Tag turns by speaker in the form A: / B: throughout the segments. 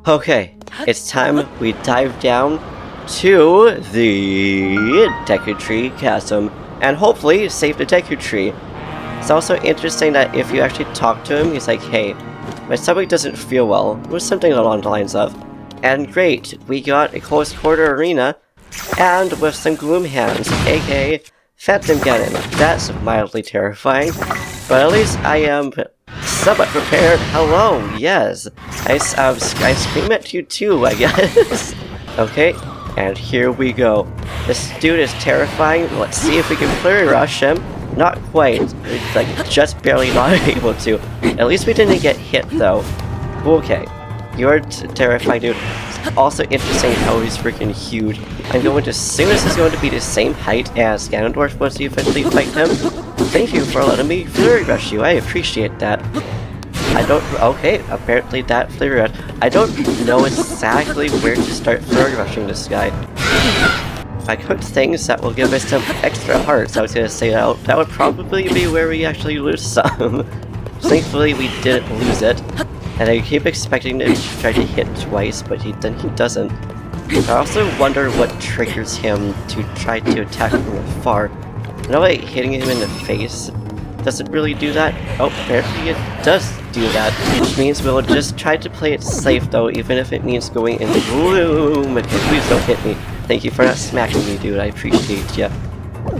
A: Okay, it's time we dive down to the Deku Tree CHASM and hopefully save the Deku Tree. It's also interesting that if you actually talk to him, he's like, hey, my stomach doesn't feel well, or something along the lines of. And great, we got a close quarter arena, and with some gloom hands, aka Phantom Cannon. That's mildly terrifying, but at least I am somewhat prepared. Hello, yes. I scream at you too, I guess. Okay, and here we go. This dude is terrifying. Let's see if we can flurry rush him. Not quite. Like, just barely not able to. At least we didn't get hit, though. Okay. You're terrifying, dude. It's also interesting how he's freaking huge. I'm going to assume this is going to be the same height as Ganondorf once you eventually fight him. Thank you for letting me flurry rush you. I appreciate that. I don't... Okay, apparently that flurry rush... I don't know exactly where to start flurry rushing this guy. If I cooked things that will give us some extra hearts, I was gonna say that would probably be where we actually lose some. Thankfully we didn't lose it. And I keep expecting him to try to hit twice, but then he doesn't. I also wonder what triggers him to try to attack from afar. I know like hitting him in the face doesn't really do that. Oh, apparently it does do that, which means we'll just try to play it safe though, even if it means going in gloom. Okay, please don't hit me. Thank you for not smacking me, dude. I appreciate ya.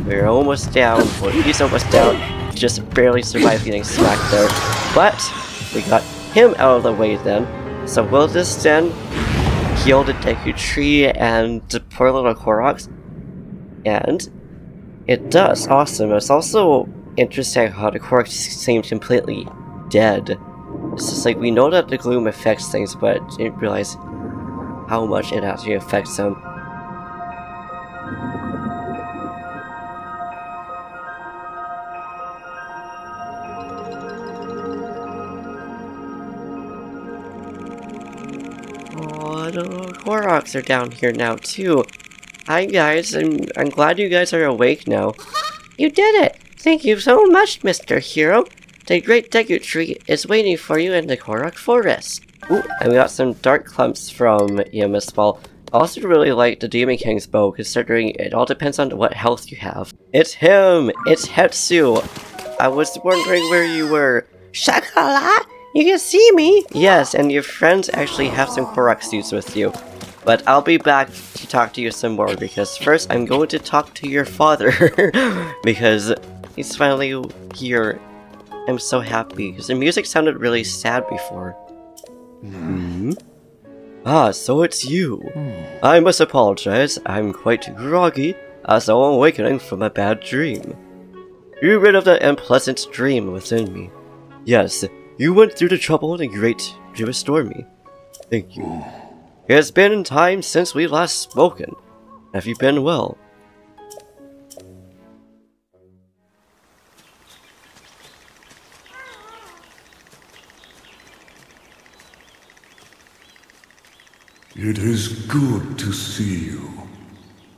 A: We're almost down. Well, he's almost down. Just barely survived getting smacked there. But we got him out of the way then. So will this then heal the Deku Tree and the poor little Koroks? And it does. Awesome. It's also interesting how the Koroks seem completely dead. It's just like, we know that the gloom affects things, but I didn't realize how much it actually affects them. Oh, the little Koroks are down here now too. Hi guys, I'm glad you guys are awake now. You did it! Thank you so much, Mr. Hero. The Great Deku Tree is waiting for you in the Korok Forest. Ooh, and we got some dark clumps from EMS Ball. I also really like the Demon King's bow, considering it all depends on what health you have. It's him! It's Hetsu! I was wondering where you were. Chocolat? You can see me! Yes, and your friends actually have some Korok suits with you. But I'll be back to talk to you some more, because first I'm going to talk to your father. Because he's finally here. I'm so happy, because the music sounded really sad before. Ah, so it's you. I must apologize, I'm quite groggy, as I'm awakening from a bad dream. You're rid of that unpleasant dream within me. Yes, you went through the trouble and great to restore me. Thank you. It has been time since we last spoken. Have you been well?
B: It is good to see you,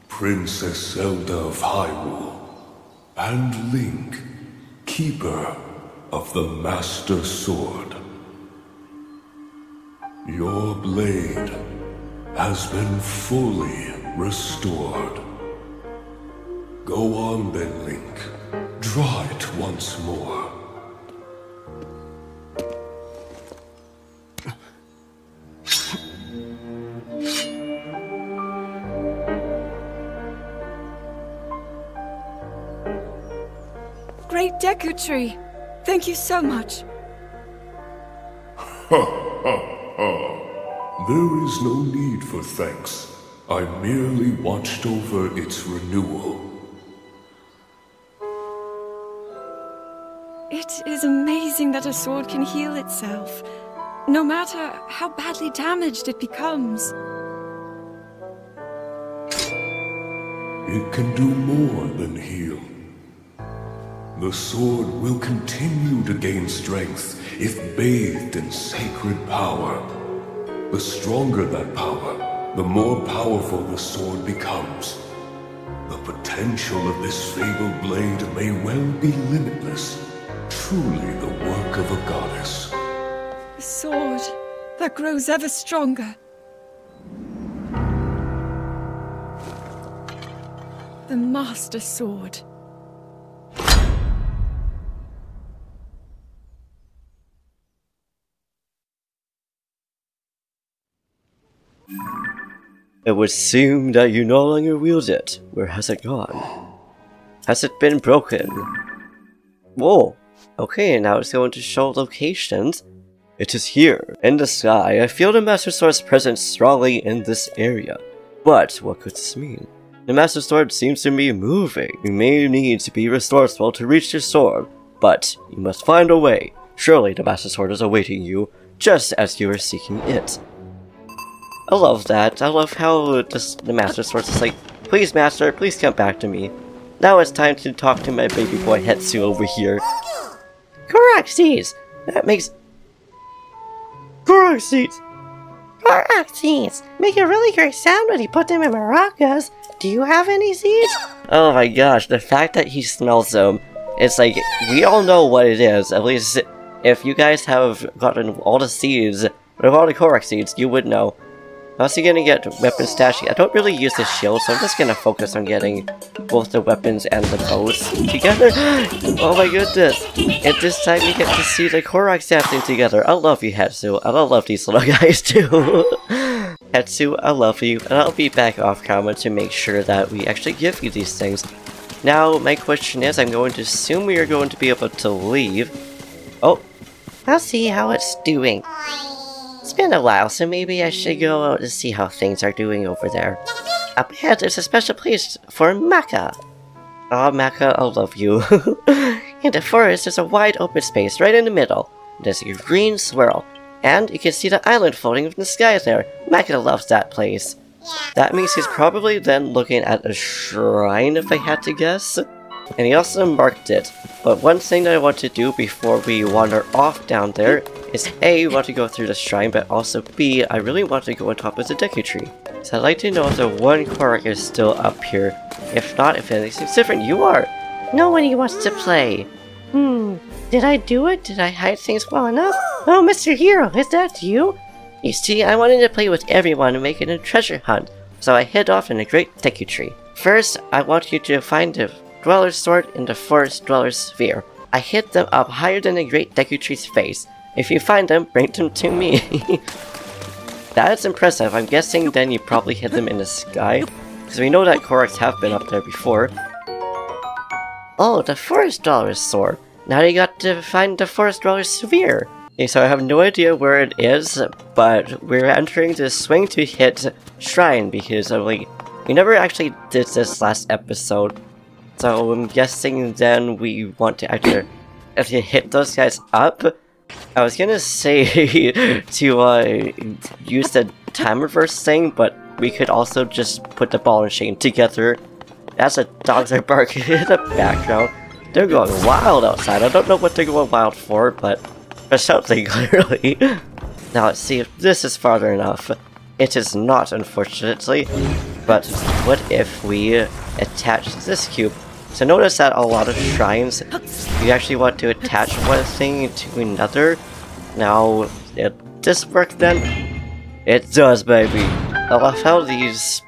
B: Princess Zelda of Hyrule, and Link, Keeper of the Master Sword. Your blade has been fully restored. Go on then, Link. Draw it once more.
C: Great Deku Tree! Thank you so much!
B: Ha ha ha! There is no need for thanks. I merely watched over its renewal.
C: It is amazing that a sword can heal itself, no matter how badly damaged it becomes.
B: It can do more than heal. The sword will continue to gain strength if bathed in sacred power. The stronger that power, the more powerful the sword becomes. The potential of this fabled blade may well be limitless. Truly the work of a goddess.
C: The sword, that grows ever stronger. The Master Sword.
A: It would seem that you no longer wield it. Where has it gone? Has it been broken? Whoa. Okay, now it's going to show locations. It is here, in the sky. I feel the Master Sword's presence strongly in this area. But what could this mean? The Master Sword seems to be moving. You may need to be resourceful to reach your sword, but you must find a way. Surely the Master Sword is awaiting you, just as you are seeking it. I love that. I love how the Master Sword is like, please Master, please come back to me. Now it's time to talk to my baby boy Hetsu over here. Koroks seeds! That makes... Koroks seeds!
D: Koroks seeds! Make a really great sound when you put them in maracas. Do you have any seeds?
A: Oh my gosh, the fact that he smells them, it's like, we all know what it is. At least, if you guys have gotten all the seeds, or all the Koroks seeds, you would know. I'm also gonna get weapon stashing. I don't really use the shield, so I'm just gonna focus on getting both the weapons and the bows together. Oh my goodness! And this time you get to see the Koroks dancing together. I love you, Hetsu, and I love these little guys too. Hetsu, I love you, and I'll be back off camera to make sure that we actually give you these things. Now, my question is, I'm going to assume we are going to be able to leave. Oh,
D: I'll see how it's doing. It's been a while, so maybe I should go out to see how things are doing over there. Up ahead, there's a special place for Maka.
A: Oh, Maka, I love you.
D: In the forest, there's a wide open space right in the middle. There's a green swirl, and you can see the island floating in the sky there. Maka loves that place.
A: That means he's probably then looking at a shrine, if I had to guess. And he also marked it. But one thing that I want to do before we wander off down there is A, want to go through the shrine, but also B, I really want to go on top of the Deku Tree. So I'd like to know if the one Korok is still up here. If not, if anything's different, you are!
D: Nobody wants to play. Did I do it? Did I hide things well enough? Oh, Mr. Hero, is that you? You see, I wanted to play with everyone and make it a treasure hunt, so I hid off in the Great Deku Tree. First, I want you to find the Dweller's Sword in the Forest Dweller's Sphere. I hid them up higher than the Great Deku Tree's face. If you find them, bring them to me. That is impressive. I'm guessing then you probably hid them in the sky, because we know that Koroks have been up there before. Oh, the Forest Dweller's Sword. Now you got to find the Forest Dweller's Sphere.
A: Okay, so I have no idea where it is, but we're entering the swing to hit shrine because we never actually did this last episode. So I'm guessing then we want to actually hit those guys up. I was gonna say to use the time reverse thing, but we could also just put the ball and chain together. As the dogs are barking in the background. They're going wild outside. I don't know what they're going wild for, but for something clearly. Now let's see if this is farther enough. It is not, unfortunately. But what if we attach this cube? So notice that a lot of shrines, you actually want to attach one thing to another. Now, did this work then? It does, baby! I love how these,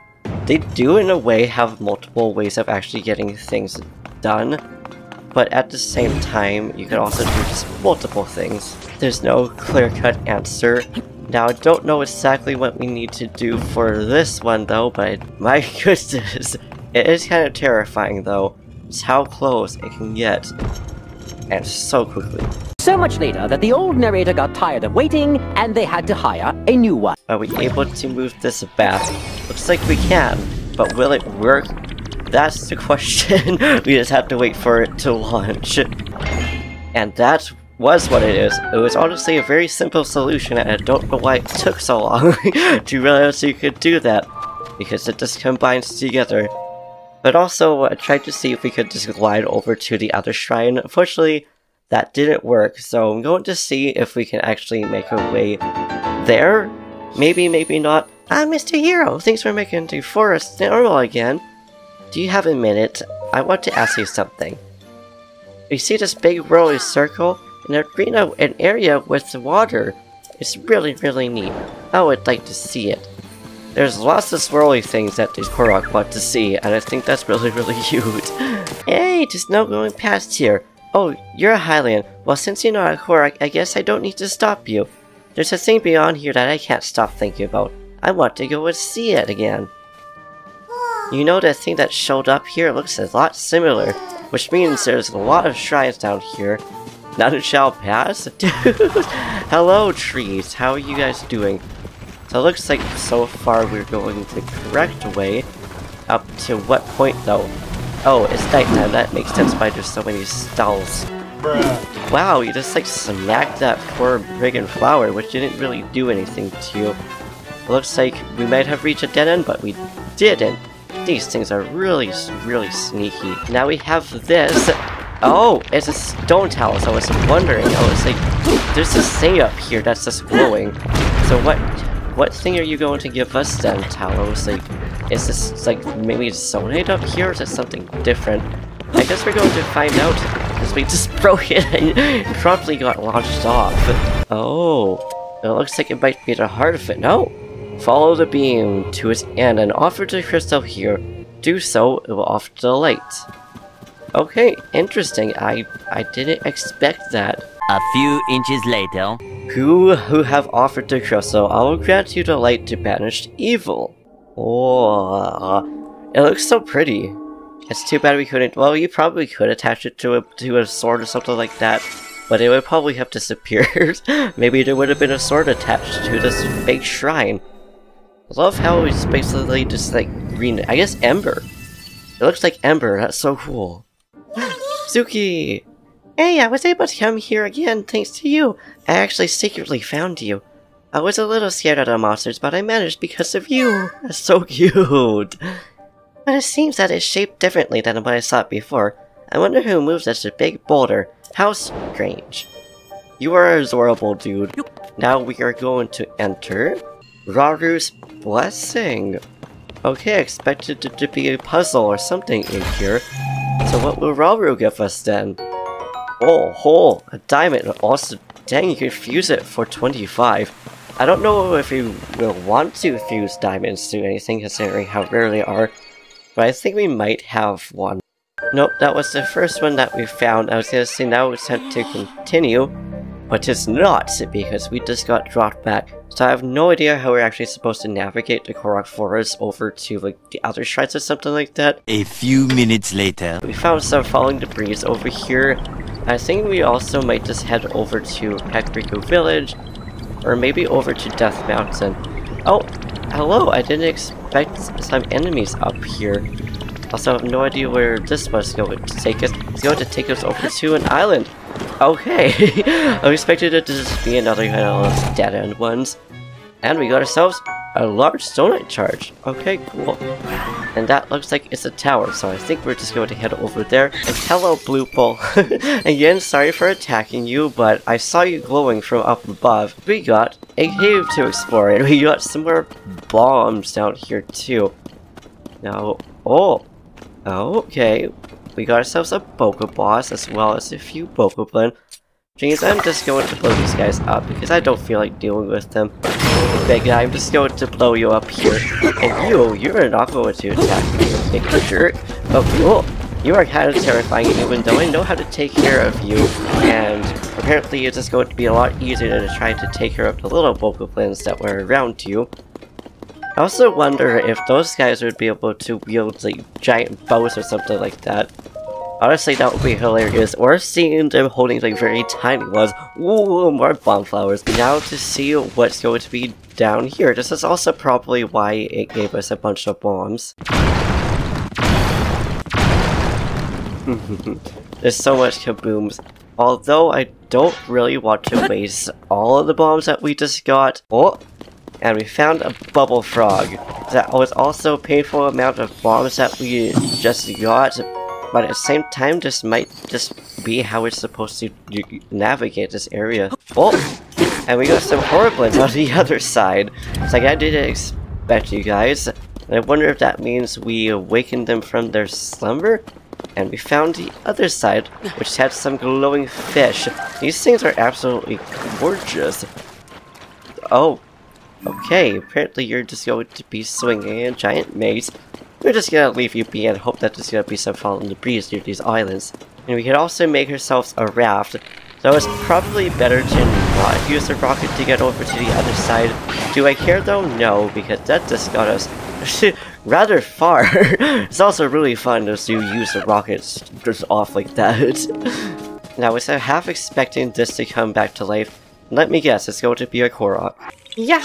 A: they do in a way have multiple ways of actually getting things done. But at the same time, you can also do just multiple things. There's no clear-cut answer. Now, I don't know exactly what we need to do for this one though, but my goodness, it is kind of terrifying though. It's how close it can get, and so quickly.
E: So much later that the old narrator got tired of waiting, and they had to hire a new one.
A: Are we able to move this back? Looks like we can, but will it work? That's the question. We just have to wait for it to launch. And that was what it is. It was honestly a very simple solution, and I don't know why it took so long to realize you could do that, because it just combines together. But also, I tried to see if we could just glide over to the other shrine. Unfortunately, that didn't work, so I'm going to see if we can actually make our way there. Maybe, maybe not.
D: Ah, Mr. Hero,
A: thanks for making the forest normal again. Do you have a minute? I want to ask you something. You see this big whirly circle? In the arena, an area with water. It's really, really neat. I would like to see it. There's lots of swirly things that the Korok want to see, and I think that's really, really cute. Hey, just no going past here. Oh, you're a Hylian. Well, since you're not a Korok, I guess I don't need to stop you. There's a thing beyond here that I can't stop thinking about. I want to go and see it again. You know, the thing that showed up here looks a lot similar, which means there's a lot of shrines down here. None shall pass? Dude! Hello, trees. How are you guys doing? So it looks like so far we're going the correct way. Up to what point, though? Oh, it's nighttime. That makes sense why there's so many stalls. Bruh. Wow, you just like smacked that poor friggin' flower, which didn't really do anything to you. It looks like we might have reached a dead end, but we didn't. These things are really, really sneaky. Now we have this. Oh, it's a stone towel, so I was wondering. Oh, it's like, there's a say up here that's just glowing. So what thing are you going to give us then, Talos? Like, is this like maybe sonate up here, or is it something different? I guess we're going to find out, because we just broke it and promptly got launched off. Oh, it looks like it might be the heart of it. No! Follow the beam to its end and offer the crystal here. Do so, it will offer the light. Okay, interesting. I didn't expect that.
F: A few inches later.
A: Who have offered the crystal, I will grant you the light to banish evil. Oh, it looks so pretty. It's too bad we couldn't. Well, you probably could attach it to a sword or something like that, but it would probably have disappeared. Maybe there would have been a sword attached to this fake shrine. I love how it's basically just like green. I guess ember. It looks like ember. That's so cool. Suki! Hey, I was able to come here again thanks to you. I actually secretly found you. I was a little scared of the monsters, but I managed because of you. That's so cute. But it seems that it's shaped differently than what I saw before. I wonder who moved such a big boulder. How strange. You are adorable, dude. Now we are going to enter RAURU'S blessing. Okay, I expected it to be a puzzle or something in here. So what will RAURU give us then? Oh, a diamond. Also, dang, you can fuse it for 25. I don't know if you will want to fuse diamonds to anything considering how rare they are, but I think we might have one. Nope, that was the first one that we found. I was gonna say now it's time to continue, but it's not, because we just got dropped back. So I have no idea how we're actually supposed to navigate the Korok forest over to like the other shrines or something like that.
F: A few minutes later.
A: We found some falling debris over here. I think we also might just head over to Kakariko Village, or maybe over to Death Mountain. Oh, hello, I didn't expect some enemies up here. Also, I have no idea where this was going to take us. It's going to take us over to an island. Okay, I expected it to just be another kind of dead end ones. And we got ourselves a large stonite charge. Okay, cool. And that looks like it's a tower, so I think we're just going to head over there. And hello, Blue Bull. Again, sorry for attacking you, but I saw you glowing from up above. We got a cave to explore, and we got some more bombs down here too. Now, okay. We got ourselves a Bokoboss as well as a few Bokoblin. Jeez, I'm just going to blow these guys up because I don't feel like dealing with them. Big guy, I'm just going to blow you up here. And you're not going to attack me, you big jerk. Oh, cool. You are kind of terrifying even though I know how to take care of you. And apparently it's just going to be a lot easier to try to take care of the little Bokoblins that were around you. I also wonder if those guys would be able to wield like giant bows or something like that. Honestly, that would be hilarious. Or seeing them holding like very tiny ones. Ooh, more bomb flowers. Now to see what's going to be down here. This is also probably why it gave us a bunch of bombs. There's so much kabooms. Although I don't really want to waste all of the bombs that we just got. Oh! And we found a bubble frog. That was also a painful amount of bombs that we just got, but at the same time this might just be how we're supposed to navigate this area. Oh! And we got some Horriblins on the other side. It's like I didn't expect you guys. And I wonder if that means we awakened them from their slumber? And we found the other side, which had some glowing fish. These things are absolutely gorgeous. Oh, okay. Apparently you're just going to be swinging a giant maze. We're just gonna leave you be and hope that there's gonna be some fallen debris near these islands. And we can also make ourselves a raft. So it's probably better to not use the rocket to get over to the other side. Do I care though? No, because that just got us rather far. It's also really fun to use the rockets just off like that. Now, was I half expecting this to come back to life? Let me guess, it's going to be a Korok. Yeah,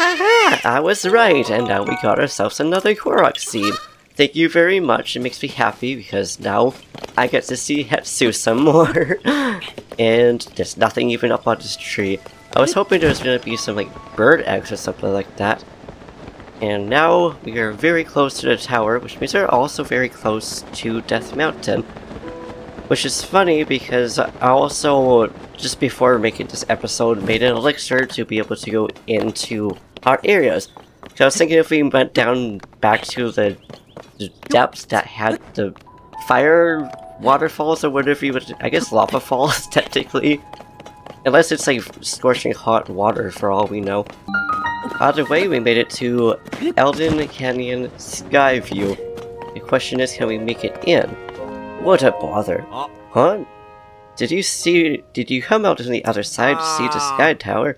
A: I was right, and now we got ourselves another Korok seed. Thank you very much, it makes me happy because now I get to see Hetsu some more. And there's nothing even up on this tree. I was hoping there was going to be some like bird eggs or something like that. And now we are very close to the tower, which means we're also very close to Death Mountain. Which is funny because I also, just before making this episode, made an elixir to be able to go into our areas. So I was thinking if we went down back to the depths that had the fire waterfalls or whatever you would, I guess lava falls technically. Unless it's like scorching hot water for all we know. Either way, we made it to ELDIN Canyon Skyview. The question is, can we make it in? What a bother. Huh? Did you come out on the other side to see the sky tower?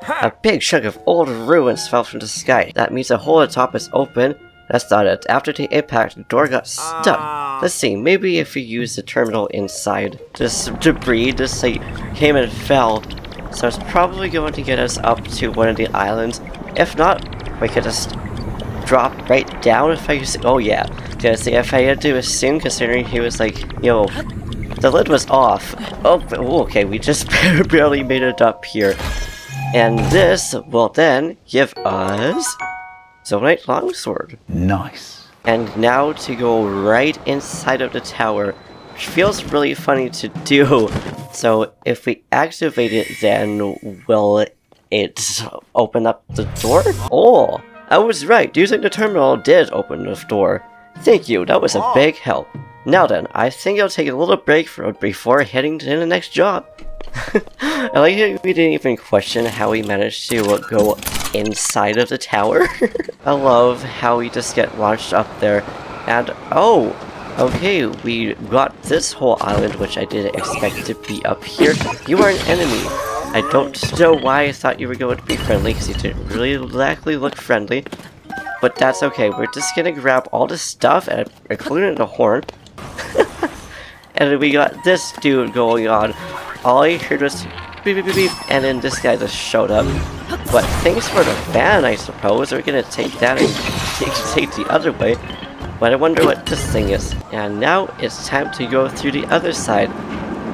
A: A big chunk of old ruins fell from the sky. That means the hole atop is open. That's not it. After the impact, the door got stuck. Let's see, maybe if we use the terminal inside. This debris just like came and fell. So it's probably going to get us up to one of the islands. If not, we could just drop right down if I use it. Oh yeah, because if I had to assume, considering he was like, yo, the lid was off. Oh, okay, we just barely made it up here. And this will then give us Zonite Longsword. Nice. And now to go right inside of the tower, which feels really funny to do. So if we activate it, then will it open up the door? Oh, I was right. Using the terminal did open the door. Thank you, that was a big help. Now then, I think I'll take a little break before heading to the next job. I like that we didn't even question how we managed to go inside of the tower. I love how we just get launched up there. And oh, okay, we got this whole island, which I didn't expect to be up here. You are an enemy. I don't know why I thought you were going to be friendly, because you didn't really exactly look friendly. But that's okay, we're just gonna grab all the stuff, including the horn. And then we got this dude going on. All I heard was beep beep beep beep, and then this guy just showed up. But thanks for the fan, I suppose. We're gonna take that and take the other way. But I wonder what this thing is. And now it's time to go through the other side.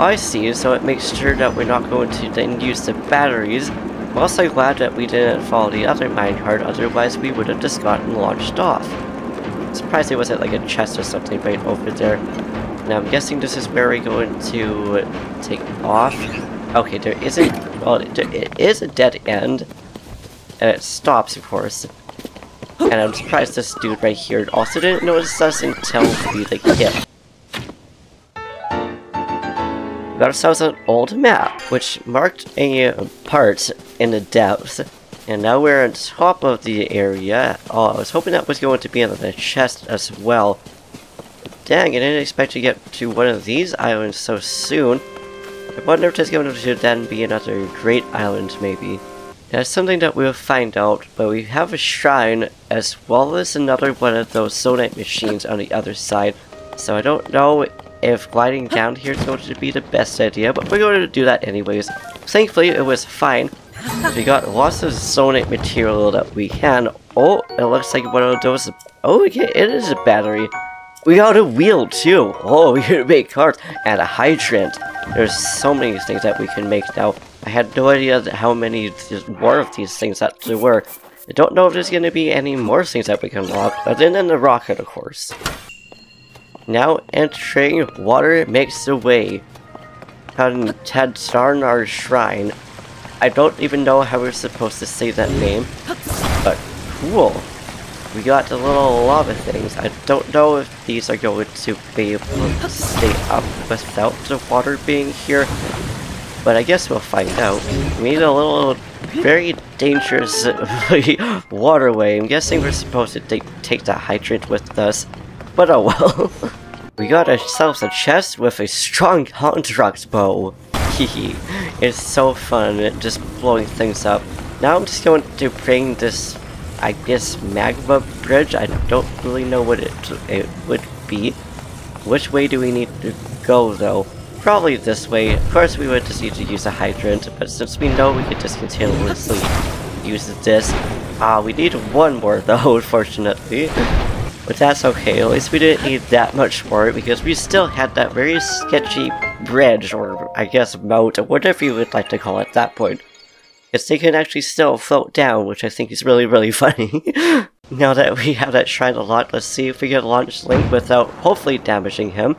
A: I see, so it makes sure that we're not going to then use the batteries. I'm also glad that we didn't follow the other minecart, otherwise we would have just gotten launched off. I'm surprised there wasn't like a chest or something right over there. Now I'm guessing this is where we're going to take off. Okay, there isn't, well, it is a dead end. And it stops, of course. And I'm surprised this dude right here also didn't notice us until we like hit. We got ourselves an old map, which marked a part in the depths. And now we're on top of the area. Oh, I was hoping that was going to be on the chest as well. Dang, I didn't expect to get to one of these islands so soon. I wonder if there's going to then be another great island, maybe. That's something that we'll find out, but we have a shrine as well as another one of those Zonite machines on the other side. So I don't know if gliding down here is going to be the best idea, but we're going to do that anyways. Thankfully, it was fine. We got lots of Zonite material that we can. Oh, it looks like one of those. Oh, okay, it is a battery. We got a wheel too. Oh, we can make cars and a hydrant. There's so many things that we can make now. I had no idea how many more of these things that there were. I don't know if there's going to be any more things that we can lock, other than the rocket, of course. Now entering Water Makes the Way. Had started our shrine. I don't even know how we're supposed to say that name, but cool. We got the little lava things. I don't know if these are going to be able to stay up without the water being here, but I guess we'll find out. We need a little very dangerous waterway. I'm guessing we're supposed to take the hydrant with us, but oh well. We got ourselves a chest with a strong contract bow. Hehe. It's so fun just blowing things up. Now I'm just going to bring this, I guess, magma bridge. I don't really know what it would be. Which way do we need to go though? Probably this way. Of course we would just need to use a hydrant, but since we know we could just continuously use this. We need one more though, unfortunately. But that's okay, at least we didn't need that much more because we still had that very sketchy bridge, or I guess moat, or whatever you would like to call it at that point. Because they can actually still float down, which I think is really, really funny. Now that we have that shrine unlocked, let's see if we can launch Link without hopefully damaging him.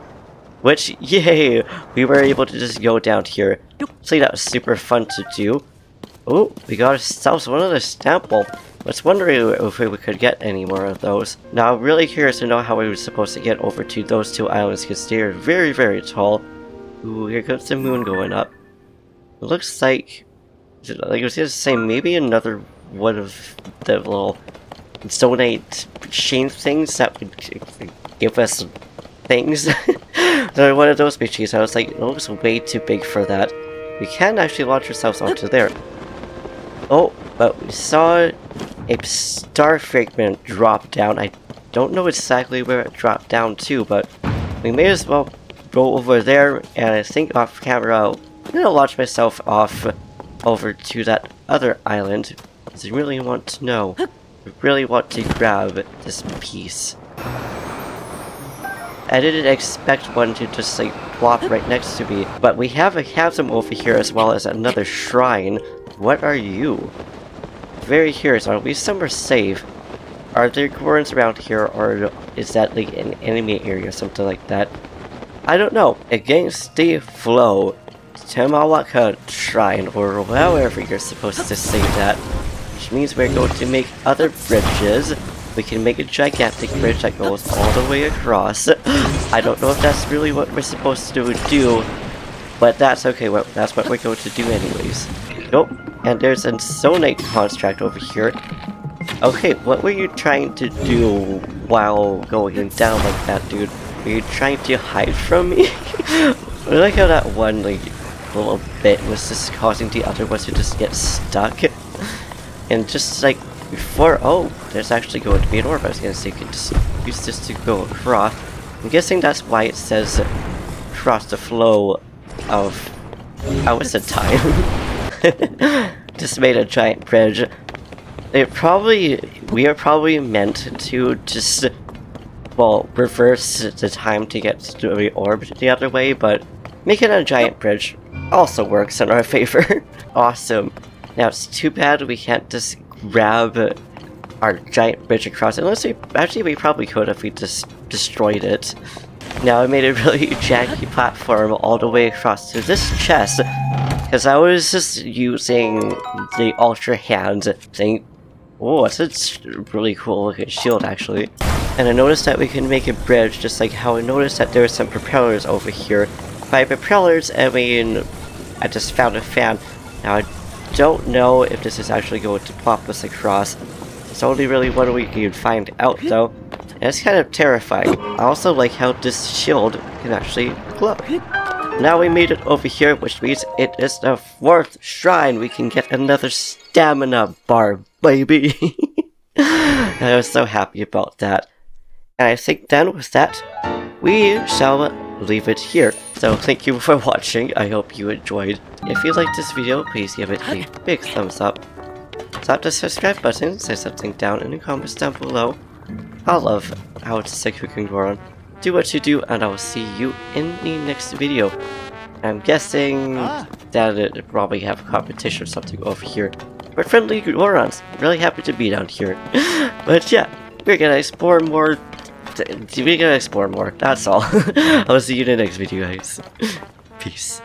A: Which, yay! We were able to just go down here. So that was super fun to do. Oh, we got ourselves one of the stample. Let's wonder if we could get any more of those. Now I'm really curious to know how we were supposed to get over to those two islands because they are very, very tall. Ooh, here goes the moon going up. It looks like I was gonna say maybe another one of the little donate chain things that would give us things. So one of those species, I was like, it looks way too big for that. We can actually launch ourselves onto there. Oh, but we saw a star fragment drop down. I don't know exactly where it dropped down to, but we may as well go over there, and I think off camera I'm gonna launch myself off over to that other island, because I really want to know. I really want to grab this piece. I didn't expect one to just like plop right next to me, but we have a chasm over here as well as another shrine. What are you? Very curious, are we somewhere safe? Are there Gorons around here, or is that like an enemy area or something like that? I don't know. Against the flow, Tamawaka Shrine, or however you're supposed to say that. Which means we're going to make other bridges. We can make a gigantic bridge that goes all the way across. I don't know if that's really what we're supposed to do, but that's okay. Well, that's what we're going to do anyways. Nope. And there's a sonate construct over here. Okay, what were you trying to do while going down like that, dude? Were you trying to hide from me? I like how that one like little bit was just causing the other ones to just get stuck. And just like before, oh, there's actually going to be an orb. I was gonna say you can just use this to go across. I'm guessing that's why it says cross the flow of what's the time? Just made a giant bridge. We are probably meant to just, well, reverse the time to get to the orb the other way, but making a giant bridge also works in our favor. Awesome. Now it's too bad we can't just grab our giant bridge across, unless we probably could if we just destroyed it. Now I made a really janky platform all the way across to this chest, because I was just using the Ultra Hand thing. Oh, it's a really cool looking shield actually. And I noticed that we can make a bridge, just like how I noticed that there were some propellers over here. By propellers, I mean, I just found a fan. Now I don't know if this is actually going to plop us across. It's only really what we can find out though. And it's kind of terrifying. I also like how this shield can actually glow. Now we made it over here, which means it is the 4th shrine. We can get another stamina bar, baby. I was so happy about that. And I think then with that, we shall leave it here. So thank you for watching. I hope you enjoyed. If you liked this video, please give it a big thumbs up. Tap the subscribe button, say something down in the comments down below. I love how it's sick we can go on. Do what you do, and I will see you in the next video. I'm guessing that it probably have a competition or something over here. But friendly Gorons, really happy to be down here. But yeah, we're gonna explore more. That's all. I'll see you in the next video, guys. Peace.